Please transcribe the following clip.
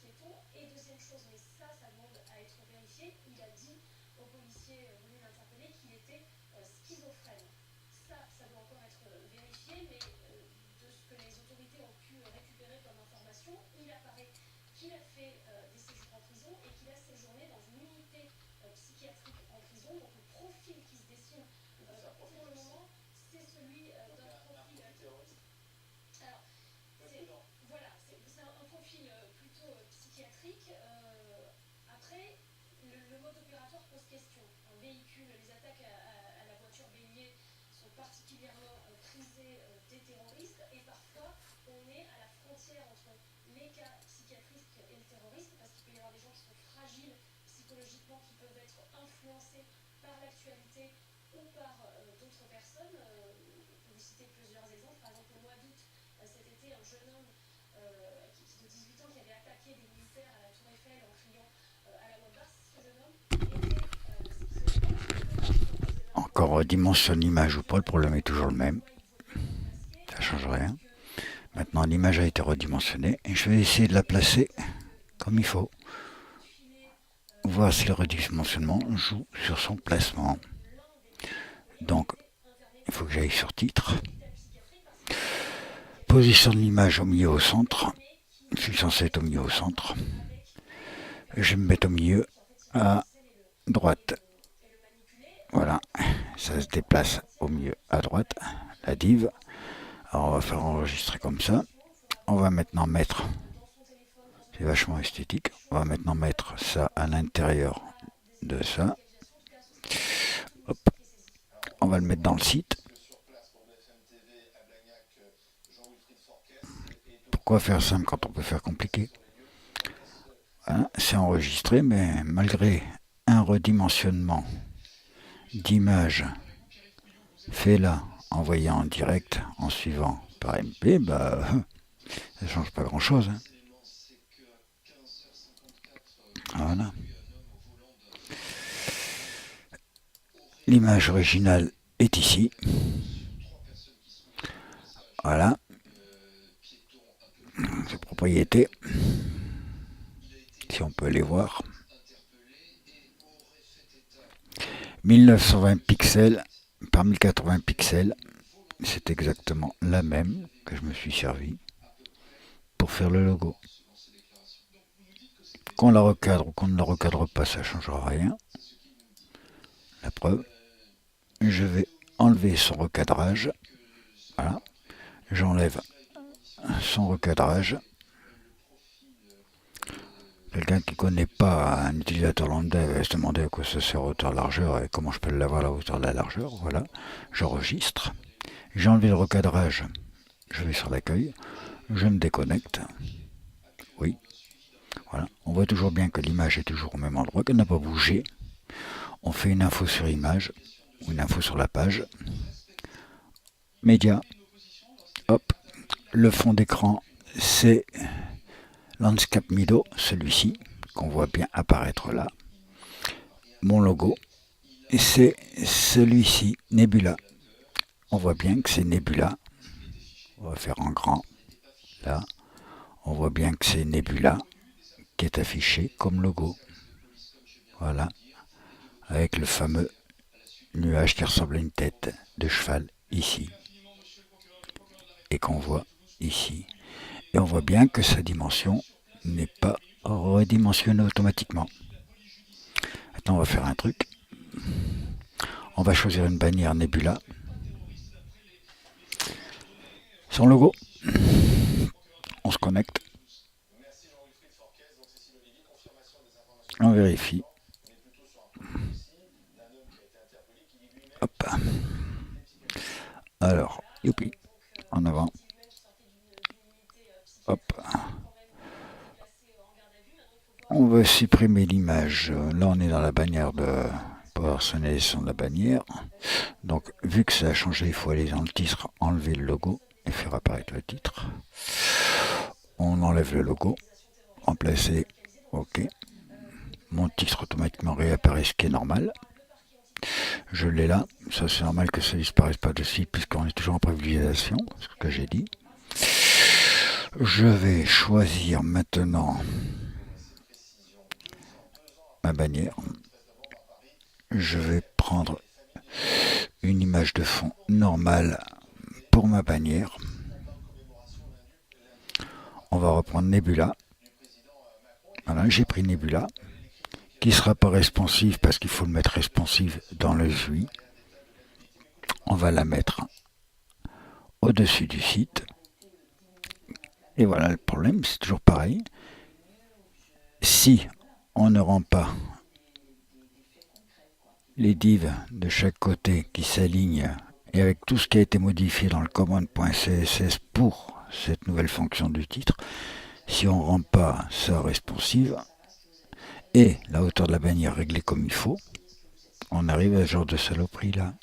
piéton. Et deuxième chose, mais ça demande à être vérifié, il a dit aux policiers venus l'interpeller qu'il était schizophrène. Ça doit encore être vérifié, mais de ce que les autorités ont pu récupérer comme information, il apparaît qu'il a fait des séjours en prison et qu'il a séjourné dans une unité psychiatrique en prison. Donc le profil qui se dessine pour le moment, c'est celui d'un profil terroriste. Alors, voilà, c'est un profil plutôt psychiatrique. Après, le mode opératoire pose question. Un véhicule, les attaques à la voiture bélier sont particulièrement prisées des terroristes et parfois on est à la frontière entre les cas psychiatriques et le terrorisme parce qu'il peut y avoir des gens qui sont fragiles psychologiquement, qui peuvent être influencés par l'actualité ou par d'autres personnes. On peut vous citer plusieurs exemples. Par exemple, au mois d'août cet été, un jeune homme de 18 ans qui avait attaqué des militaires à la Tour Eiffel en criant à la voix basse. Ce jeune homme Encore redimensionne l'image ou pas, le problème est toujours le même. Ça change rien. Maintenant l'image a été redimensionnée et je vais essayer de la placer comme il faut. Voir si le redimensionnement joue sur son placement. Donc il faut que j'aille sur titre. Positionne l'image au milieu au centre. Je suis censé être au milieu au centre. Je vais me mettre au milieu à droite. Voilà, ça se déplace au milieu à droite, la div. Alors on va faire enregistrer comme ça. On va maintenant mettre, c'est vachement esthétique, on va maintenant mettre ça à l'intérieur de ça. Hop. On va le mettre dans le site. Pourquoi faire simple quand on peut faire compliqué? Voilà, c'est enregistré, mais malgré un redimensionnement d'image fait là, envoyé en direct en suivant par MP, ça change pas grand chose. Hein. Voilà. L'image originale est ici. Voilà. Ses propriétés. Si on peut les voir. 1920 pixels par 1080 pixels. C'est exactement la même que je me suis servi pour faire le logo. Qu'on la recadre ou qu'on ne la recadre pas, ça ne changera rien. La preuve, je vais enlever son recadrage. Voilà. J'enlève son recadrage. Quelqu'un qui ne connaît pas un utilisateur lambda va se demander à quoi ça sert hauteur-largeur et comment je peux l'avoir à la hauteur de la largeur. Voilà, j'enregistre. J'ai enlevé le recadrage. Je vais sur l'accueil. Je me déconnecte. Oui. Voilà. On voit toujours bien que l'image est toujours au même endroit, qu'elle n'a pas bougé. On fait une info sur image ou une info sur la page. Média. Hop. Le fond d'écran, c'est Landscape Mido, celui-ci, qu'on voit bien apparaître là. Mon logo, et c'est celui-ci, Nebula. On voit bien que c'est Nebula. On va faire en grand. Là, on voit bien que c'est Nebula qui est affiché comme logo. Voilà. Avec le fameux nuage qui ressemble à une tête de cheval ici. Et qu'on voit ici. Et on voit bien que sa dimension n'est pas redimensionnée automatiquement. Maintenant, on va faire un truc. On va choisir une bannière Nebula. Son logo. On se connecte. On vérifie. Hop. Alors, youpi. En avant. Hop. On va supprimer l'image. Là, on est dans la bannière de personnalisation de la bannière. Donc, vu que ça a changé, il faut aller dans le titre, enlever le logo et faire apparaître le titre. On enlève le logo, remplacer OK. Mon titre automatiquement réapparaît, ce qui est normal. Je l'ai là. Ça, c'est normal que ça ne disparaisse pas de suite puisqu'on est toujours en privilégiation, ce que j'ai dit. Je vais choisir maintenant ma bannière. Je vais prendre une image de fond normale pour ma bannière. On va reprendre Nebula. Voilà, j'ai pris Nebula, qui ne sera pas responsive parce qu'il faut le mettre responsive dans le GUI. On va la mettre au-dessus du site. Et voilà, le problème, c'est toujours pareil. Si on ne rend pas les divs de chaque côté qui s'alignent et avec tout ce qui a été modifié dans le command.css pour cette nouvelle fonction du titre, si on ne rend pas ça responsive et la hauteur de la bannière réglée comme il faut, on arrive à ce genre de saloperie là.